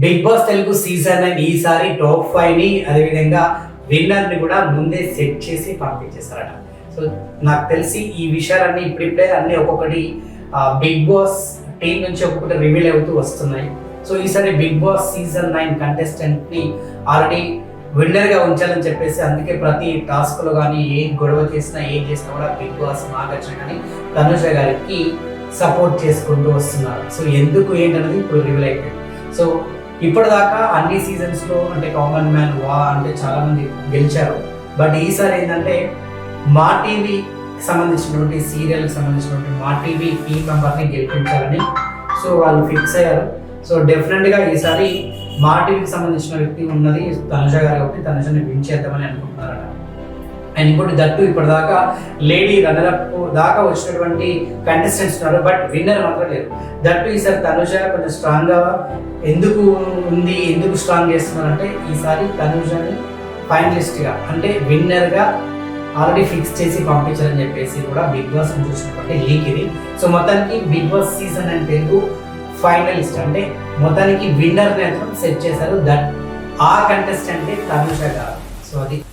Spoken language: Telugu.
బిగ్ బాస్ తెలుగు సీజన్ 9 ఈసారి టాప్ 5 ని అదేవిధంగా విన్నర్ ని కూడా ముందే సెట్ చేసి పంపించేశారట. సో నాకు తెలిసి ఈ విషయాలన్నీ ఇప్పుడిప్పుడే అన్ని ఒక్కొక్కటి బిగ్ బాస్ టీం నుంచి ఒక్కొక్కటి రివీల్ అవుతూ వస్తున్నాయి. సో ఈసారి బిగ్ బాస్ సీజన్ 9 కంటెస్టెంట్ ని ఆల్రెడీ విన్నర్ గా ఉంచాలని చెప్పేసి అందుకే ప్రతి టాస్క్ లో కానీ ఏ గొడవ చేసినా ఏం చేసినా కూడా బిగ్ బాస్ నాగార్జున కానీ తనుజ గారికి సపోర్ట్ చేసుకుంటూ వస్తున్నారు. సో ఎందుకు ఏంటనేది ఇప్పుడు రివీల్ అయిపోయింది. సో ఇప్పటిదాకా అన్ని సీజన్స్ లో అంటే కామన్ మ్యాన్ అంటే చాలా మంది గెలిచారు. బట్ ఈసారి ఏంటంటే మా టీవీ సంబంధించినటువంటి సీరియల్కి సంబంధించినటువంటి మా టీవీ టీం మెంబర్ని గెలిపించాలని సో వాళ్ళు ఫిక్స్ అయ్యారు. సో డెఫినెట్గా ఈసారి మా టీవీకి సంబంధించిన వ్యక్తి ఉన్నది తనుజ గారు కాబట్టి తనుజని విన్ చేద్దామని అనుకుంటున్నారట. అండ్ ఇంకోటి దట్టు ఇప్పటిదాకా లేడీ రన్నరప్ దాకా వచ్చినటువంటి కంటెస్టెంట్స్ ఉన్నారు, బట్ విన్నర్ మాత్రం లేరు. దట్టు ఈసారి తనుజ కొంచెం స్ట్రాంగ్గా ఎందుకు ఉంది, ఎందుకు స్ట్రాంగ్ చేస్తున్నారంటే ఈసారి తనుజని ఫైనలిస్ట్గా అంటే విన్నర్గా ఆల్రెడీ ఫిక్స్ చేసి పంపించాలని చెప్పేసి కూడా బిగ్ బాస్ చూసినటువంటి లీక్ ఇది. సో మొత్తానికి Bigg Boss season and Telugu finalist అంటే మొత్తానికి విన్నర్ నేత్రం సెట్ చేశారు. దట్ ఆ కంటెస్టెంట్ తనుజ గారు. సో అది